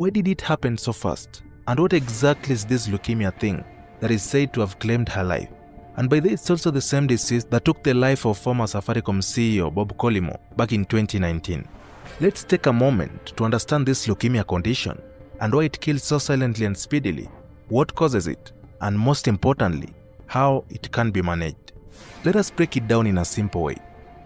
Why did it happen so fast? And what exactly is this leukemia thing that is said to have claimed her life? And by the way, it's also the same disease that took the life of former Safaricom CEO Bob Collymore back in 2019. Let's take a moment to understand this leukemia condition and why it kills so silently and speedily, what causes it, and most importantly, how it can be managed. Let us break it down in a simple way.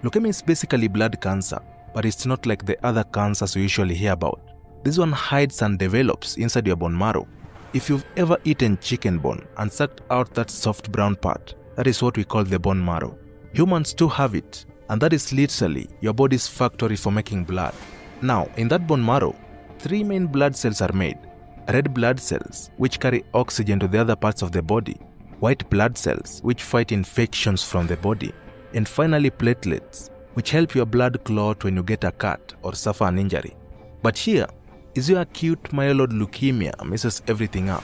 Leukemia is basically blood cancer, but it's not like the other cancers we usually hear about. This one hides and develops inside your bone marrow. If you've ever eaten chicken bone and sucked out that soft brown part, that is what we call the bone marrow. Humans too have it, and that is literally your body's factory for making blood. Now, in that bone marrow, 3 main blood cells are made. Red blood cells, which carry oxygen to the other parts of the body, white blood cells, which fight infections from the body, and finally platelets, which help your blood clot when you get a cut or suffer an injury. But here is your acute myeloid leukemia messes everything up.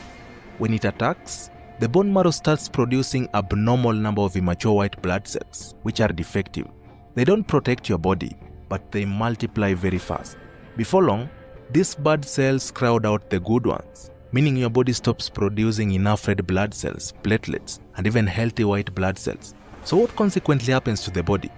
When it attacks, the bone marrow starts producing abnormal number of immature white blood cells, which are defective. They don't protect your body, but they multiply very fast. Before long, these bad cells crowd out the good ones, meaning your body stops producing enough red blood cells, platelets, and even healthy white blood cells. So what consequently happens to the body?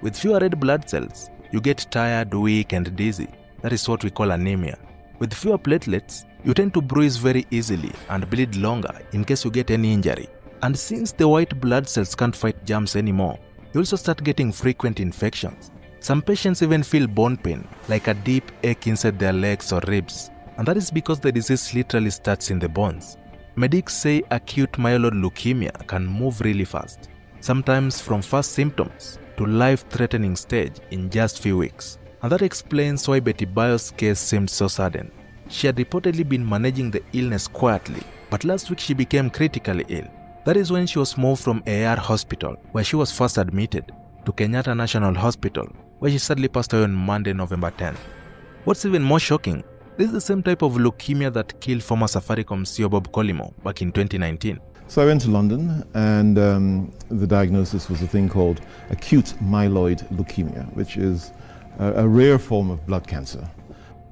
With fewer red blood cells, you get tired, weak, and dizzy. That is what we call anemia. With fewer platelets, you tend to bruise very easily and bleed longer in case you get any injury. And since the white blood cells can't fight germs anymore, you also start getting frequent infections. Some patients even feel bone pain, like a deep ache inside their legs or ribs, and that is because the disease literally starts in the bones. Medics say acute myeloid leukemia can move really fast, sometimes from first symptoms to life-threatening stage in just few weeks. And that explains why Betty Bio's case seemed so sudden. She had reportedly been managing the illness quietly, but last week she became critically ill. That is when she was moved from AR Hospital, where she was first admitted, to Kenyatta National Hospital, where she sadly passed away on Monday, November 10th. What's even more shocking, this is the same type of leukemia that killed former Safaricom CEO Bob Collymore back in 2019. So I went to London, and the diagnosis was a thing called acute myeloid leukemia, which is a rare form of blood cancer.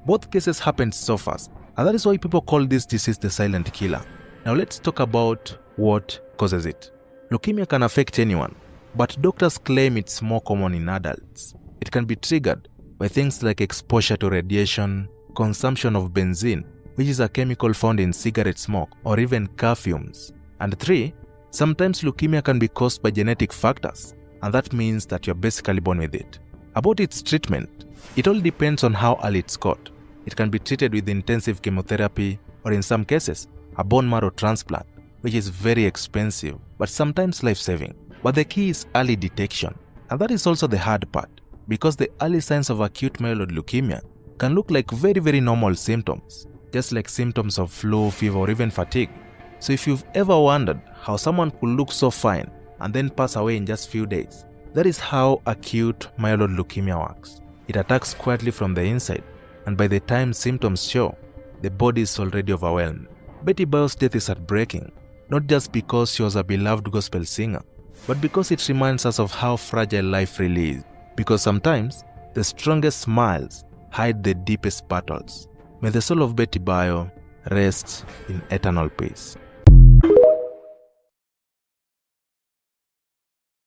Both cases happened so fast, and that is why people call this disease the silent killer. Now let's talk about what causes it. Leukemia can affect anyone, but doctors claim it's more common in adults. It can be triggered by things like exposure to radiation, consumption of benzene, which is a chemical found in cigarette smoke, or even car fumes. And 3, sometimes leukemia can be caused by genetic factors, and that means that you're basically born with it. About its treatment, it all depends on how early it's caught. It can be treated with intensive chemotherapy, or in some cases, a bone marrow transplant, which is very expensive, but sometimes life-saving. But the key is early detection, and that is also the hard part, because the early signs of acute myeloid leukemia can look like very normal symptoms, just like symptoms of flu, fever, or even fatigue. So if you've ever wondered how someone could look so fine and then pass away in just few days, that is how acute myeloid leukemia works. It attacks quietly from the inside, and by the time symptoms show, the body is already overwhelmed. Betty Bio's death is heartbreaking, not just because she was a beloved gospel singer, but because it reminds us of how fragile life really is. Because sometimes, the strongest smiles hide the deepest battles. May the soul of Betty Bio rest in eternal peace.